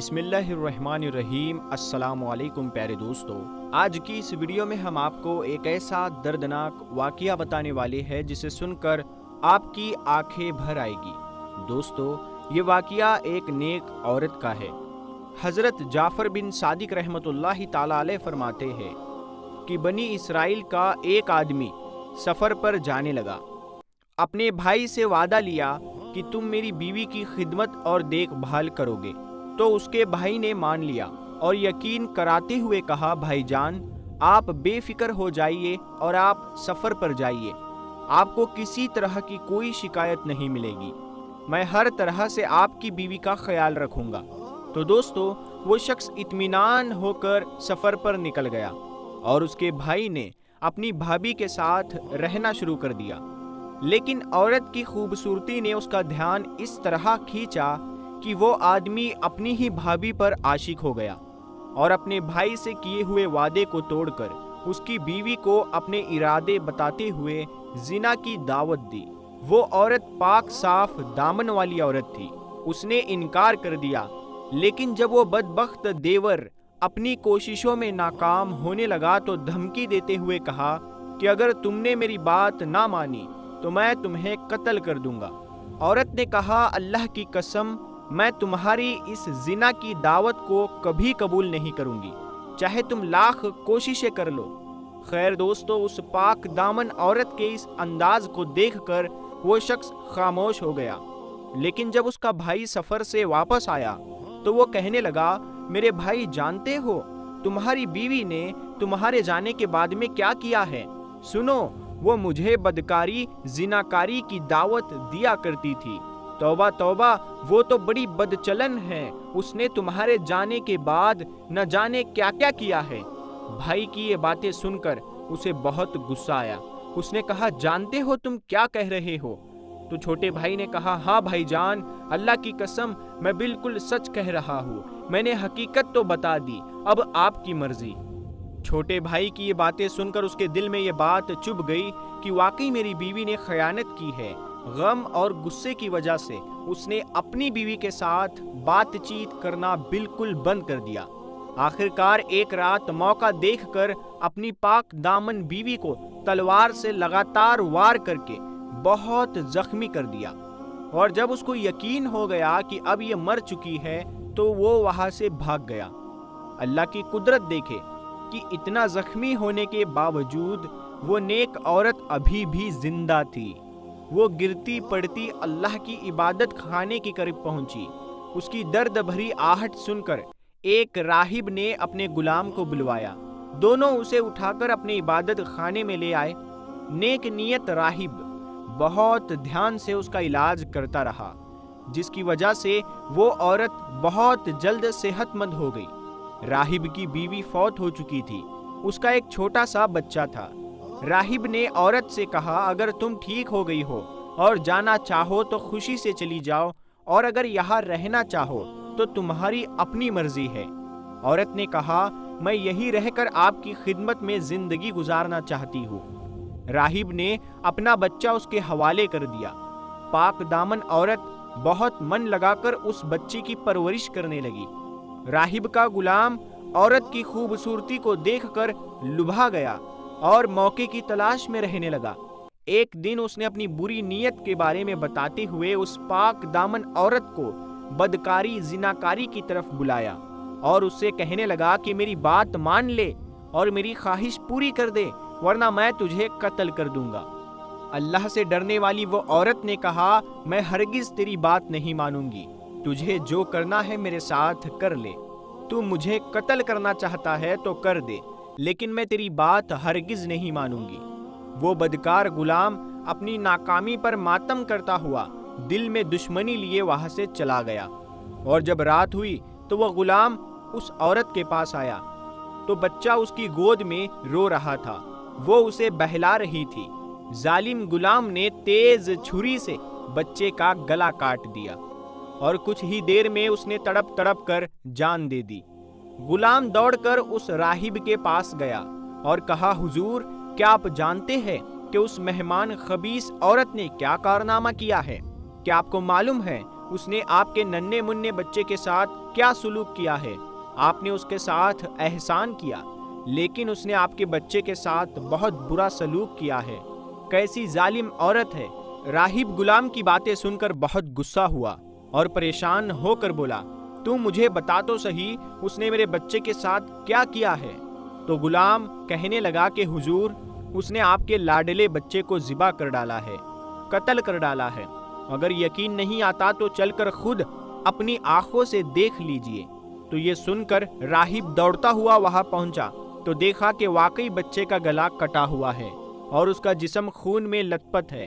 بسم اللہ الرحمن الرحیم۔ السلام علیکم پیارے دوستو، آج کی اس ویڈیو میں ہم آپ کو ایک ایسا دردناک واقعہ بتانے والے ہیں جسے سن کر آپ کی آنکھیں بھر آئے گی۔ دوستو، یہ واقعہ ایک نیک عورت کا ہے۔ حضرت جعفر بن صادق رحمۃ اللہ تعالی علیہ فرماتے ہیں کہ بنی اسرائیل کا ایک آدمی سفر پر جانے لگا۔ اپنے بھائی سے وعدہ لیا کہ تم میری بیوی کی خدمت اور دیکھ بھال کرو گے، تو اس کے بھائی نے مان لیا اور یقین کراتے ہوئے کہا، بھائی جان آپ بے فکر ہو جائیے اور آپ سفر پر جائیے، آپ کو کسی طرح کی کوئی شکایت نہیں ملے گی، میں ہر طرح سے آپ کی بیوی کا خیال رکھوں گا۔ تو دوستو، وہ شخص اطمینان ہو کر سفر پر نکل گیا اور اس کے بھائی نے اپنی بھابھی کے ساتھ رہنا شروع کر دیا۔ لیکن عورت کی خوبصورتی نے اس کا دھیان اس طرح کھینچا کہ وہ آدمی اپنی ہی بھابھی پر عاشق ہو گیا اور اپنے بھائی سے کیے ہوئے وعدے کو توڑ کر اس کی بیوی کو اپنے ارادے بتاتے ہوئے زنا کی دعوت دی۔ وہ عورت پاک صاف دامن والی عورت تھی، اس نے انکار کر دیا، لیکن جب وہ بدبخت دیور اپنی کوششوں میں ناکام ہونے لگا تو دھمکی دیتے ہوئے کہا کہ اگر تم نے میری بات نہ مانی تو میں تمہیں قتل کر دوں گا۔ عورت نے کہا، اللہ کی قسم، میں تمہاری اس زنا کی دعوت کو کبھی قبول نہیں کروں گی، چاہے تم لاکھ کوششیں کر لو۔ خیر دوستو، اس پاک دامن عورت کے اس انداز کو دیکھ کر وہ شخص خاموش ہو گیا۔ لیکن جب اس کا بھائی سفر سے واپس آیا تو وہ کہنے لگا، میرے بھائی جانتے ہو تمہاری بیوی نے تمہارے جانے کے بعد میں کیا کیا ہے؟ سنو، وہ مجھے بدکاری زناکاری کی دعوت دیا کرتی تھی۔ توبہ توبہ، وہ تو بڑی بدچلن ہے، اس نے تمہارے جانے کے بعد نہ جانے کیا کیا کیا ہے۔ بھائی کی یہ باتیں سن کر اسے بہت غصہ آیا۔ اس نے کہا، جانتے ہو تم کیا کہہ رہے ہو؟ تو چھوٹے بھائی نے کہا، ہاں بھائی جان، اللہ کی قسم میں بالکل سچ کہہ رہا ہوں، میں نے حقیقت تو بتا دی، اب آپ کی مرضی۔ چھوٹے بھائی کی یہ باتیں سن کر اس کے دل میں یہ بات چبھ گئی کہ واقعی میری بیوی نے خیانت کی ہے۔ غم اور غصے کی وجہ سے اس نے اپنی بیوی کے ساتھ بات چیت کرنا بالکل بند کر دیا۔ آخرکار ایک رات موقع دیکھ کر اپنی پاک دامن بیوی کو تلوار سے لگاتار وار کر کے بہت زخمی کر دیا، اور جب اس کو یقین ہو گیا کہ اب یہ مر چکی ہے تو وہ وہاں سے بھاگ گیا۔ اللہ کی قدرت دیکھے کہ اتنا زخمی ہونے کے باوجود وہ نیک عورت ابھی بھی زندہ تھی۔ وہ گرتی پڑتی اللہ کی عبادت خانے کی قریب پہنچی۔ اس کی درد بھری آہٹ سن کر ایک راہب نے اپنے غلام کو بلوایا۔ دونوں اسے اٹھا کر اپنے عبادت خانے میں لے آئے۔ نیک نیت راہب بہت دھیان سے اس کا علاج کرتا رہا، جس کی وجہ سے وہ عورت بہت جلد صحت مند ہو گئی۔ راہب کی بیوی فوت ہو چکی تھی، اس کا ایک چھوٹا سا بچہ تھا۔ راہب نے عورت سے کہا، اگر تم ٹھیک ہو گئی ہو اور جانا چاہو تو خوشی سے چلی جاؤ، اور اگر یہاں رہنا چاہو تو تمہاری اپنی مرضی ہے۔ عورت نے کہا، میں یہی رہ کر آپ کی خدمت میں زندگی گزارنا چاہتی ہوں۔ راہب نے اپنا بچہ اس کے حوالے کر دیا۔ پاک دامن عورت بہت من لگا کر اس بچے کی پرورش کرنے لگی۔ راہب کا غلام عورت کی خوبصورتی کو دیکھ کر لبھا گیا اور موقع کی تلاش میں رہنے لگا۔ ایک دن اس نے اپنی بری نیت کے بارے میں بتاتے ہوئے اس پاک دامن عورت کو بدکاری زناکاری کی طرف بلایا اور اس سے کہنے لگا کہ میری بات مان لے اور میری خواہش پوری کر دے، ورنہ میں تجھے قتل کر دوں گا۔ اللہ سے ڈرنے والی وہ عورت نے کہا، میں ہرگز تیری بات نہیں مانوں گی، تجھے جو کرنا ہے میرے ساتھ کر لے، تو مجھے قتل کرنا چاہتا ہے تو کر دے، لیکن میں تیری بات ہرگز نہیں مانوں گی۔ وہ بدکار غلام اپنی ناکامی پر ماتم کرتا ہوا دل میں دشمنی لیے وہاں سے چلا گیا، اور جب رات ہوئی تو وہ غلام اس عورت کے پاس آیا تو بچہ اس کی گود میں رو رہا تھا، وہ اسے بہلا رہی تھی۔ ظالم غلام نے تیز چھری سے بچے کا گلا کاٹ دیا اور کچھ ہی دیر میں اس نے تڑپ تڑپ کر جان دے دی۔ غلام دوڑ کر اس راہب کے پاس گیا اور کہا، حضور کیا آپ جانتے ہیں کہ اس مہمان خبیث عورت نے کیا کارنامہ کیا ہے؟ کیا آپ کو معلوم ہے اس نے آپ کے ننھے منھے بچے کے ساتھ کیا سلوک کیا ہے؟ آپ نے اس کے ساتھ احسان کیا، لیکن اس نے آپ کے بچے کے ساتھ بہت برا سلوک کیا ہے۔ کیسی ظالم عورت ہے۔ راہب غلام کی باتیں سن کر بہت غصہ ہوا اور پریشان ہو کر بولا، تم مجھے بتا تو صحیح اس نے میرے بچے کے ساتھ کیا کیا ہے؟ تو غلام کہنے لگا کہ حضور، اس نے آپ کے لاڈلے بچے کو ذبح کر ڈالا ہے، قتل کر ڈالا ہے۔ اگر یقین نہیں آتا تو چل کر خود اپنی آنکھوں سے دیکھ لیجئے۔ تو یہ سن کر راہب دوڑتا ہوا وہاں پہنچا تو دیکھا کہ واقعی بچے کا گلا کٹا ہوا ہے اور اس کا جسم خون میں لت پت ہے۔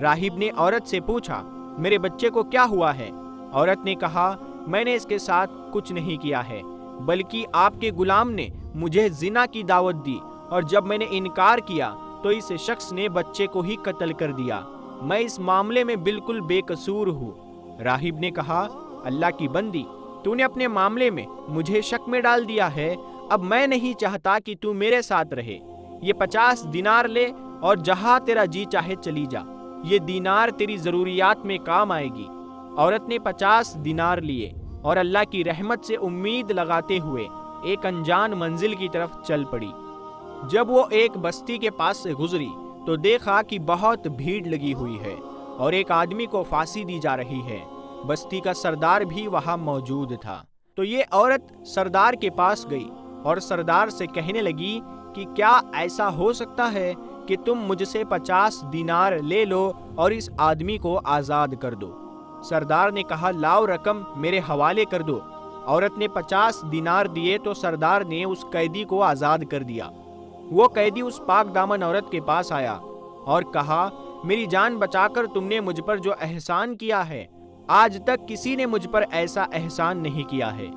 راہب نے عورت سے پوچھا، میرے بچے کو کیا ہوا ہے؟ عورت نے کہا، میں نے اس کے ساتھ کچھ نہیں کیا ہے، بلکہ آپ کے غلام نے مجھے زنا کی دعوت دی، اور جب میں نے انکار کیا تو اس شخص نے بچے کو ہی قتل کر دیا۔ میں اس معاملے میں بالکل بے قصور ہوں۔ راہب نے کہا، اللہ کی بندی، تو نے اپنے معاملے میں مجھے شک میں ڈال دیا ہے۔ اب میں نہیں چاہتا کہ تو میرے ساتھ رہے۔ یہ 50 دینار لے اور جہاں تیرا جی چاہے چلی جا۔ یہ دینار تیری ضروریات میں کام آئے گی۔ عورت نے 50 دینار لیے اور اللہ کی رحمت سے امید لگاتے ہوئے ایک انجان منزل کی طرف چل پڑی۔ جب وہ ایک بستی کے پاس سے گزری تو دیکھا کہ بہت بھیڑ لگی ہوئی ہے اور ایک آدمی کو پھانسی دی جا رہی ہے۔ بستی کا سردار بھی وہاں موجود تھا۔ تو یہ عورت سردار کے پاس گئی اور سردار سے کہنے لگی کہ کیا ایسا ہو سکتا ہے کہ تم مجھ سے 50 دینار لے لو اور اس آدمی کو آزاد کر دو؟ سردار نے کہا، لاؤ رقم میرے حوالے کر دو۔ عورت نے 50 دینار دیے تو سردار نے اس قیدی کو آزاد کر دیا۔ وہ قیدی اس پاک دامن عورت کے پاس آیا اور کہا، میری جان بچا کر تم نے مجھ پر جو احسان کیا ہے، آج تک کسی نے مجھ پر ایسا احسان نہیں کیا ہے۔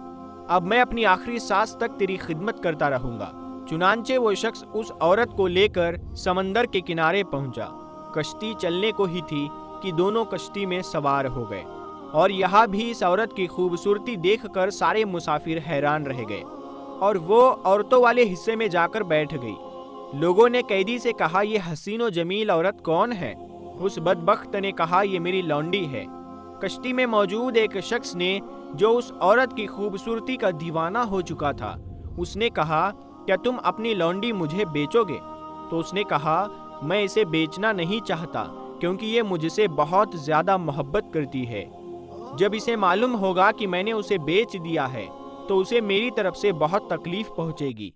اب میں اپنی آخری سانس تک تیری خدمت کرتا رہوں گا۔ چنانچہ وہ شخص اس عورت کو لے کر سمندر کے کنارے پہنچا۔ کشتی چلنے کو ہی تھی کہ دونوں کشتی میں سوار ہو گئے، اور یہاں بھی اس عورت کی خوبصورتی دیکھ کر سارے مسافر حیران رہ گئے، اور وہ عورتوں والے حصے میں جا کر بیٹھ گئی۔ لوگوں نے قیدی سے کہا، یہ حسین و جمیل عورت کون ہے؟ اس بدبخت نے کہا، یہ میری لونڈی ہے۔ کشتی میں موجود ایک شخص نے، جو اس عورت کی خوبصورتی کا دیوانہ ہو چکا تھا، اس نے کہا، کیا تم اپنی لونڈی مجھے بیچو گے؟ تو اس نے کہا، میں اسے بیچنا نہیں چاہتا، کیونکہ یہ مجھ سے بہت زیادہ محبت کرتی ہے۔ جب اسے معلوم ہوگا کہ میں نے اسے بیچ دیا ہے تو اسے میری طرف سے بہت تکلیف پہنچے گی۔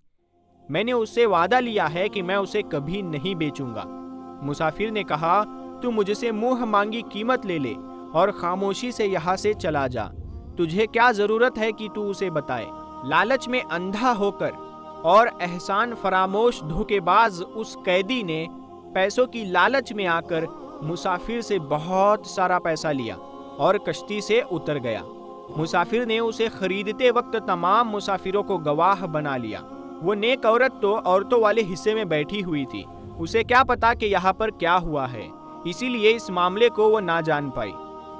میں نے اس سے وعدہ لیا ہے کہ میں اسے کبھی نہیں بیچوں گا۔ مسافر نے کہا، تو مجھ سے منہ مانگی قیمت لے لے اور خاموشی سے یہاں سے چلا جا۔ تجھے کیا ضرورت ہے کہ تو اسے بتائے؟ لالچ میں اندھا ہو کر اور احسان فراموش دھوکے باز اس قیدی نے پیسوں کی لالچ میں آ کر مسافر سے بہت سارا پیسہ لیا اور کشتی سے اتر گیا۔ مسافر نے اسے خریدتے وقت تمام مسافروں کو گواہ بنا لیا۔ وہ نیک عورت تو عورتوں والے حصے میں بیٹھی ہوئی تھی، اسے کیا پتا کہ یہاں پر کیا ہوا ہے، اسی لیے اس معاملے کو وہ نہ جان پائی۔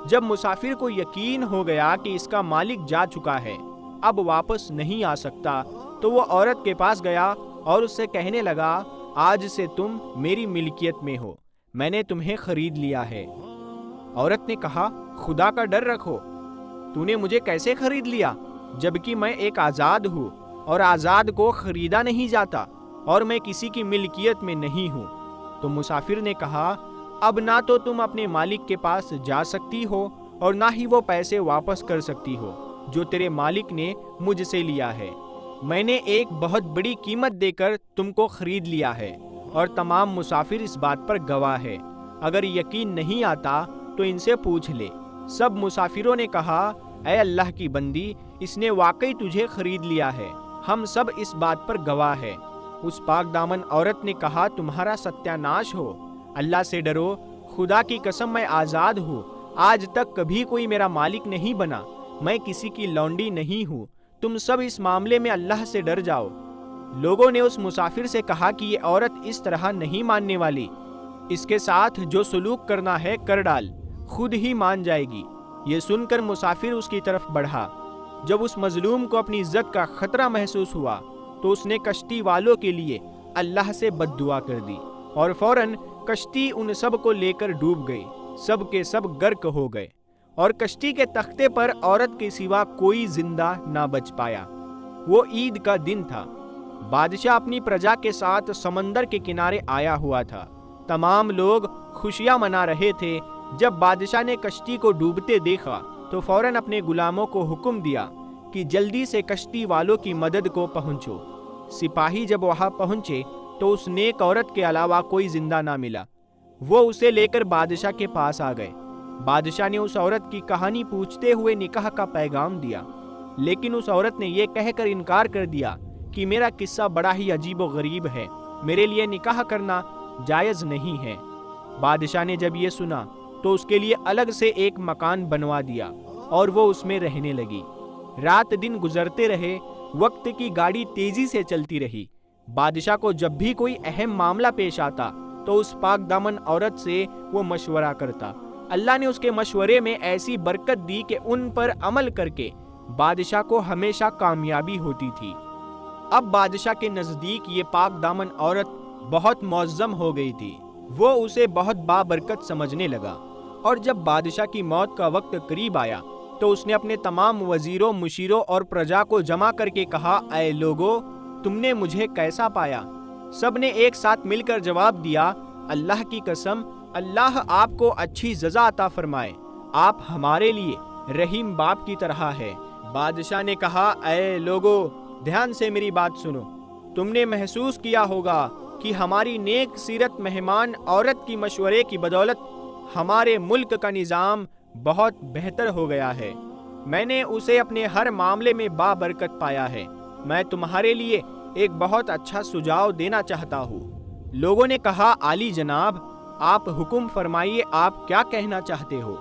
جب مسافر کو یقین ہو گیا کہ اس کا مالک جا چکا ہے، اب واپس نہیں آ سکتا، تو وہ عورت کے پاس گیا اور اس سے کہنے لگا، آج سے تم میری ملکیت میں ہو، میں نے تمہیں خرید لیا ہے۔ عورت نے کہا، خدا کا ڈر رکھو، تو نے مجھے کیسے خرید لیا، جبکہ میں ایک آزاد ہوں، اور آزاد کو خریدا نہیں جاتا، اور میں کسی کی ملکیت میں نہیں ہوں۔ تو مسافر نے کہا، اب نہ تو تم اپنے مالک کے پاس جا سکتی ہو اور نہ ہی وہ پیسے واپس کر سکتی ہو جو تیرے مالک نے مجھ سے لیا ہے۔ میں نے ایک بہت بڑی قیمت دے کر تم کو خرید لیا ہے، اور تمام مسافر اس بات پر گواہ ہے۔ اگر یقین نہیں آتا تو ان سے پوچھ لے۔ سب مسافروں نے کہا، اے اللہ کی بندی، اس نے واقعی تجھے خرید لیا ہے، ہم سب اس بات پر گواہ ہے۔ اس پاک دامن عورت نے کہا، تمہارا ستیہ ناش ہو، اللہ سے ڈرو، خدا کی قسم میں آزاد ہوں، آج تک کبھی کوئی میرا مالک نہیں بنا، میں کسی کی لونڈی نہیں ہوں، تم سب اس معاملے میں اللہ سے ڈر جاؤ۔ لوگوں نے اس مسافر سے کہا کہ یہ عورت اس طرح نہیں ماننے والی، اس کے ساتھ جو سلوک کرنا ہے کر ڈال، خود ہی مان جائے گی۔ یہ سن کر مسافر اس کی طرف بڑھا۔ جب اس مظلوم کو اپنی عزت کا خطرہ محسوس ہوا تو اس نے کشتی والوں کے لیے اللہ سے بد دعا کر دی، اور فوراً کشتی ان سب کو لے کر ڈوب گئی، سب کے سب غرق ہو گئے۔ اور کشتی کے تختے پر عورت کے سوا کوئی زندہ نہ بچ پایا۔ وہ عید کا دن تھا۔ بادشاہ اپنی پرجا کے ساتھ سمندر کے کنارے آیا ہوا تھا۔ تمام لوگ خوشیاں منا رہے تھے۔ جب بادشاہ نے کشتی کو ڈوبتے دیکھا تو فوراً اپنے غلاموں کو حکم دیا کہ جلدی سے کشتی والوں کی مدد کو پہنچو۔ سپاہی جب وہاں پہنچے تو اس نیک عورت کے علاوہ کوئی زندہ نہ ملا۔ وہ اسے لے کر بادشاہ کے پاس آ گئے۔ بادشاہ نے اس عورت کی کہانی پوچھتے ہوئے نکاح کا پیغام دیا، لیکن اس عورت نے یہ کہہ کر انکار کر دیا کہ میرا قصہ بڑا ہی عجیب و غریب ہے، میرے لیے نکاح کرنا جائز نہیں ہے۔ بادشاہ نے جب یہ سنا تو اس کے لیے الگ سے ایک مکان بنوا دیا اور وہ اس میں رہنے لگی۔ رات دن گزرتے رہے، وقت کی گاڑی تیزی سے چلتی رہی۔ بادشاہ کو جب بھی کوئی اہم معاملہ پیش آتا تو اس پاک دامن عورت سے وہ مشورہ کرتا۔ اللہ نے اس کے مشورے میں ایسی برکت دی کہ ان پر عمل کر کے بادشاہ کو ہمیشہ کامیابی ہوتی تھی۔ اب بادشاہ کے نزدیک یہ پاک دامن عورت بہت معظم ہو گئی تھی۔ وہ اسے بہت بابرکت سمجھنے لگا، اور جب بادشاہ کی موت کا وقت قریب آیا تو اس نے اپنے تمام وزیروں، مشیروں اور پرجا کو جمع کر کے کہا، اے لوگو، تم نے مجھے کیسا پایا؟ سب نے ایک ساتھ مل کر جواب دیا، اللہ کی قسم، اللہ آپ کو اچھی جزا عطا فرمائے، آپ ہمارے لیے رحیم باپ کی طرح ہے۔ بادشاہ نے کہا، اے لوگو، دھیان سے میری بات سنو۔ تم نے محسوس کیا ہوگا کہ ہماری نیک سیرت مہمان عورت کی مشورے کی بدولت ہمارے ملک کا نظام بہت بہتر ہو گیا ہے۔ میں نے اسے اپنے ہر معاملے میں بابرکت پایا ہے۔ میں تمہارے لیے ایک بہت اچھا سجھاؤ دینا چاہتا ہوں۔ لوگوں نے کہا، عالی جناب، آپ حکم فرمائیے، آپ کیا کہنا چاہتے ہو؟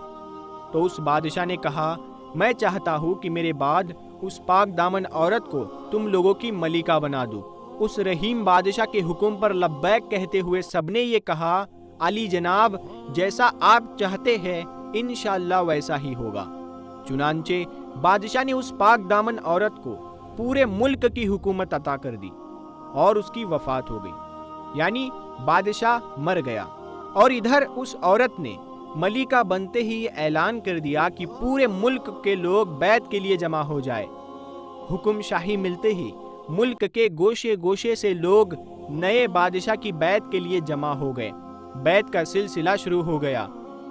تو اس بادشاہ نے کہا، میں چاہتا ہوں کہ میرے بعد اس پاک دامن عورت کو تم لوگوں کی ملکہ بنا دو۔ اس رحیم بادشاہ کے حکم پر لبیک کہتے ہوئے سب نے یہ کہا، علی جناب، جیسا آپ چاہتے ہیں انشاءاللہ ویسا ہی ہوگا۔ چنانچہ بادشاہ نے اس پاک دامن عورت کو پورے ملک کی حکومت عطا کر دی اور اس کی وفات ہو گئی، یعنی بادشاہ مر گیا۔ اور ادھر اس عورت نے ملکہ بنتے ہی یہ اعلان کر دیا کہ پورے ملک کے لوگ بیعت کے لیے جمع ہو جائے۔ حکم شاہی ملتے ہی ملک کے گوشے گوشے سے لوگ نئے بادشاہ کی بیعت کے لیے جمع ہو گئے۔ بیعت کا سلسلہ شروع ہو گیا۔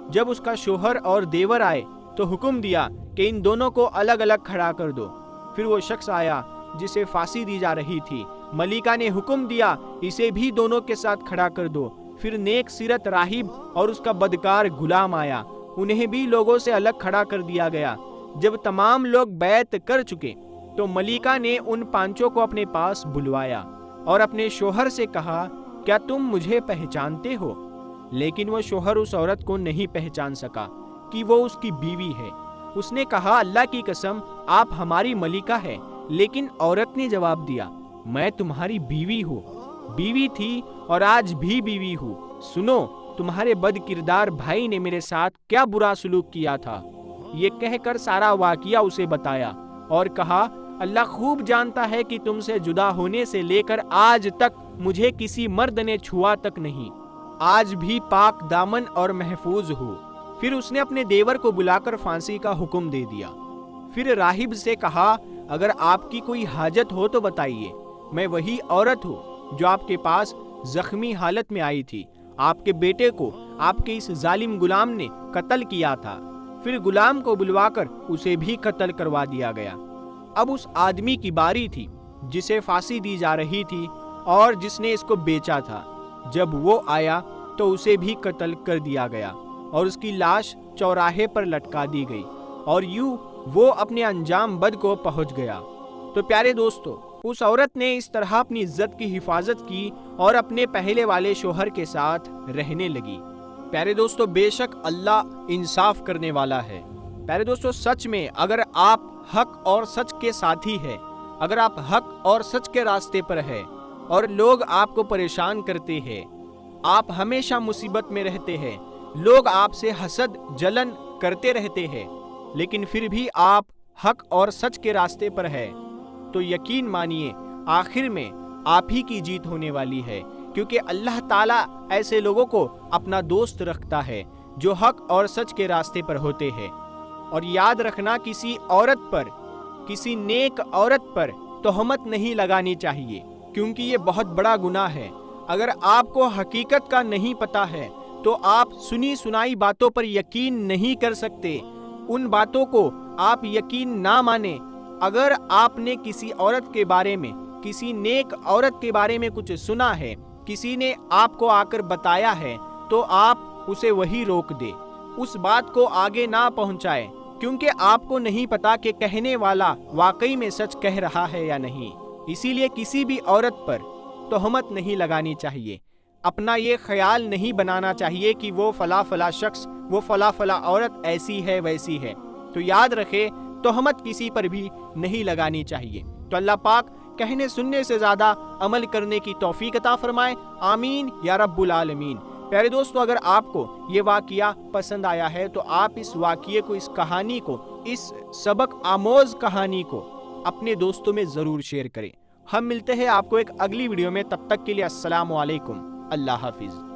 جب اس کا شوہر اور دیور آئے تو حکم دیا کہ ان دونوں کو الگ الگ کھڑا کر دو۔ پھر وہ شخص آیا جسے پھانسی دی جا رہی تھی۔ ملکہ نے حکم دیا، اسے بھی دونوں کے ساتھ کھڑا کر دو۔ پھر نیک سیرت راہب اور اس کا بدکار غلام آیا، انہیں بھی لوگوں سے الگ کھڑا کر دیا گیا۔ جب تمام لوگ بیعت کر چکے تو ملکہ نے ان پانچوں کو اپنے پاس بلوایا اور اپنے شوہر سے کہا، کیا تم مجھے پہچانتے ہو؟ لیکن وہ شوہر اس عورت کو نہیں پہچان سکا کہ وہ اس کی بیوی ہے۔ اس نے کہا، اللہ کی قسم، آپ ہماری ملکہ ہے۔ لیکن عورت نے جواب دیا، میں تمہاری بیوی ہوں، بیوی تھی اور آج بھی بیوی ہوں۔ سنو، تمہارے بد کردار بھائی نے میرے ساتھ کیا برا سلوک کیا تھا۔ یہ کہہ کر سارا واقعہ اسے بتایا اور کہا، اللہ خوب جانتا ہے کہ تم سے جدا ہونے سے لے کر آج تک مجھے کسی مرد نے چھوا تک نہیں، آج بھی پاک دامن اور محفوظ ہو۔ پھر اس نے اپنے دیور کو بلا کر پھانسی کا حکم دے دیا۔ پھر راہب سے کہا، اگر آپ کی کوئی حاجت ہو تو بتائیے، میں وہی عورت ہوں جو آپ کے پاس زخمی حالت میں آئی تھی۔ آپ کے بیٹے کو آپ کے اس ظالم غلام نے قتل کیا تھا۔ پھر غلام کو بلوا کر اسے بھی قتل کروا دیا گیا۔ اب اس آدمی کی باری تھی جسے پھانسی دی جا رہی تھی اور جس نے اس کو بیچا تھا۔ جب وہ آیا تو اسے بھی قتل کر دیا گیا اور اس کی لاش چوراہے پر لٹکا دی گئی، اور یوں وہ اپنے انجام بد کو پہنچ گیا۔ تو پیارے دوستو، اس عورت نے اس طرح اپنی عزت کی حفاظت کی اور اپنے پہلے والے شوہر کے ساتھ رہنے لگی۔ پیارے دوستو، بے شک اللہ انصاف کرنے والا ہے۔ پیارے دوستو، سچ میں اگر آپ حق اور سچ کے ساتھی ہیں، اگر آپ حق اور سچ کے راستے پر ہیں اور لوگ آپ کو پریشان کرتے ہیں، آپ ہمیشہ مصیبت میں رہتے ہیں، لوگ آپ سے حسد جلن کرتے رہتے ہیں، لیکن پھر بھی آپ حق اور سچ کے راستے پر ہیں، تو یقین مانیے آخر میں آپ ہی کی جیت ہونے والی ہے، کیونکہ اللہ تعالیٰ ایسے لوگوں کو اپنا دوست رکھتا ہے جو حق اور سچ کے راستے پر ہوتے ہیں۔ اور یاد رکھنا کسی عورت پر، کسی نیک عورت پر تہمت نہیں لگانی چاہیے، کیونکہ یہ بہت بڑا گناہ ہے۔ اگر آپ کو حقیقت کا نہیں پتا ہے تو آپ سنی سنائی باتوں پر یقین نہیں کر سکتے، ان باتوں کو آپ یقین نہ مانیں۔ اگر آپ نے کسی عورت کے بارے میں، کسی نیک عورت کے بارے میں کچھ سنا ہے، کسی نے آپ کو آ کر بتایا ہے، تو آپ اسے وہی روک دے، اس بات کو آگے نہ پہنچائے، کیونکہ آپ کو نہیں پتا کہ کہنے والا واقعی میں سچ کہہ رہا ہے یا نہیں۔ اسی لیے کسی بھی عورت پر تہمت نہیں لگانی چاہیے، اپنا یہ خیال نہیں بنانا چاہیے کہ وہ فلاں شخص، وہ فلاں عورت ایسی ہے ویسی ہے۔ تو یاد رکھے، تہمت کسی پر بھی نہیں لگانی چاہیے۔ تو اللہ پاک کہنے سننے سے زیادہ عمل کرنے کی توفیق عطا فرمائے، آمین یا رب العالمین۔ پیارے دوستو، اگر آپ کو یہ واقعہ پسند آیا ہے تو آپ اس واقعے کو، اس کہانی کو، اس سبق آموز کہانی کو اپنے دوستوں میں ضرور شیئر کریں۔ ہم ملتے ہیں آپ کو ایک اگلی ویڈیو میں، تب تک کے لیے السلام علیکم، اللہ حافظ۔